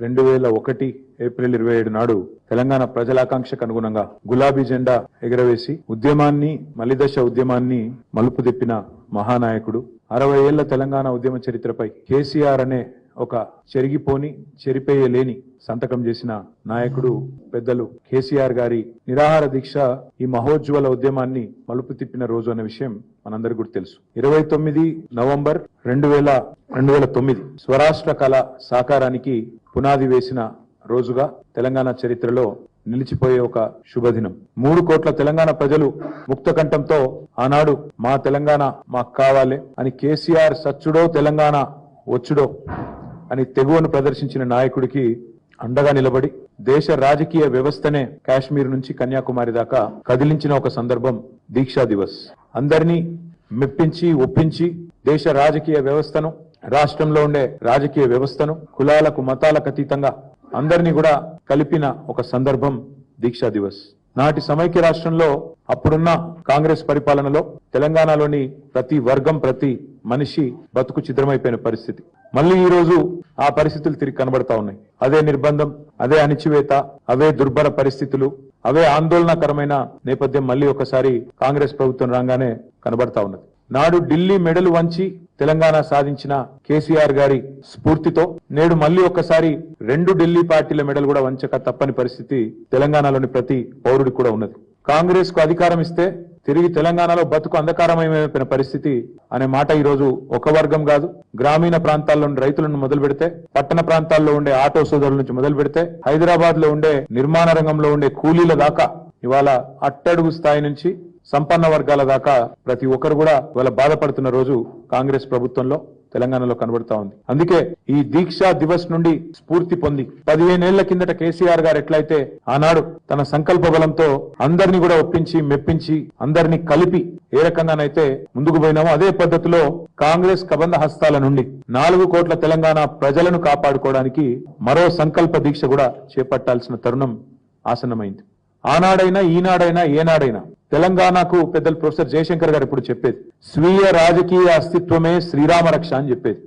2001 April 27 నాడు తెలంగాణ ప్రజలాకాంక్షకు అనుగుణంగా గులాబీ జెండా ఎగరవేసి ఉద్యమాన్ని మలిదశ ఉద్యమాన్ని మలుపు తిప్పిన మహానాయకుడు. 60 ఏళ్ల తెలంగాణ ఉద్యమ చరిత్రపై కేసీఆర్ అనే ఒక చెరిపేయలేని సంతకం చేసిన నాయకుడు పెద్దలు కేసీఆర్ గారి నిరాహార దీక్ష ఈ మహోజ్వల ఉద్యమాన్ని మలుపు తిప్పిన రోజు అనే విషయం మనందరికీ కూడా తెలుసు. 29 నవంబర్ 2009 స్వరాష్ట్ర కళ సాకారానికి పునాది వేసిన రోజుగా తెలంగాణ చరిత్రలో నిలిచిపోయే ఒక శుభదినం. 3 కోట్ల తెలంగాణ ప్రజలు ముక్తకంఠంతో ఆనాడు మా తెలంగాణ మాకు కావాలి అని కేసీఆర్ సచ్చుడో తెలంగాణ వచ్చుడో అని తెగువను ప్రదర్శించిన నాయకుడికి అండగా నిలబడి దేశ రాజకీయ వ్యవస్థనే కాశ్మీర్ నుంచి కన్యాకుమారి దాకా కదిలించిన ఒక సందర్భం దీక్షా దివస్. అందరినీ మెప్పించి ఒప్పించి దేశ రాజకీయ వ్యవస్థను, రాష్ట్రంలో ఉండే రాజకీయ వ్యవస్థను కులాలకు మతాలకు అతీతంగా అందరినీ కూడా కలిపిన ఒక సందర్భం దీక్షా దివస్. నాటి సమైక్య రాష్ట్రంలో అప్పుడున్న కాంగ్రెస్ పరిపాలనలో తెలంగాణలోని ప్రతి వర్గం, ప్రతి మనిషి బతుకు చిద్రమైపోయిన పరిస్థితి. మళ్ళీ ఈ రోజు ఆ పరిస్థితులు తిరిగి కనబడతా ఉన్నాయి. అదే నిర్బంధం, అదే అణిచివేత, అవే దుర్భర పరిస్థితులు, అవే ఆందోళనకరమైన నేపథ్యం మళ్ళీ ఒకసారి కాంగ్రెస్ ప్రభుత్వం రాగానే కనబడతా ఉన్నది. నాడు ఢిల్లీ మెడలు వంచి తెలంగాణ సాధించిన కేసీఆర్ గారి స్ఫూర్తితో నేడు మళ్ళీ ఒక్కసారి 2 ఢిల్లీ పార్టీల మెడలు కూడా వంచక తప్పని పరిస్థితి తెలంగాణలోని ప్రతి పౌరుడికి కూడా ఉన్నది. కాంగ్రెస్ కు అధికారం ఇస్తే తిరిగి తెలంగాణలో బతుకు అంధకారమయమైన పరిస్థితి అనే మాట ఈ రోజు ఒక వర్గం కాదు, గ్రామీణ ప్రాంతాల్లోని రైతులను మొదలు పెడితే, పట్టణ ప్రాంతాల్లో ఉండే ఆటో సోదరుల నుంచి మొదలు పెడితే, హైదరాబాద్ లో ఉండే నిర్మాణ రంగంలో ఉండే కూలీల దాకా ఇవాళ అట్టడుగు స్థాయి నుంచి సంపన్న వర్గాల దాకా ప్రతి ఒక్కరు కూడా ఇవాళ బాధపడుతున్న రోజు కాంగ్రెస్ ప్రభుత్వంలో తెలంగాణలో కనబడతా ఉంది. అందుకే ఈ దీక్షా దివస్ నుండి స్ఫూర్తి పొంది 15 ఏళ్ల కిందట కేసీఆర్ గారు ఎట్లయితే ఆనాడు తన సంకల్ప బలంతో అందరినీ కూడా ఒప్పించి మెప్పించి అందరినీ కలిపి ఏ రకంగానైతే ముందుకు పోయినామో అదే పద్ధతిలో కాంగ్రెస్ కబంధ హస్తాల నుండి 4 కోట్ల తెలంగాణ ప్రజలను కాపాడుకోవడానికి మరో సంకల్ప దీక్ష కూడా చేపట్టాల్సిన తరుణం ఆసన్నమైంది. ఆనాడైనా ఈనాడైనా ఏనాడైనా తెలంగాణకు పెద్దలు ప్రొఫెసర్ జయశంకర్ గారు ఇప్పుడు చెప్పేది స్వీయ రాజకీయ అస్తిత్వమే శ్రీరామ రక్ష అని చెప్పేది.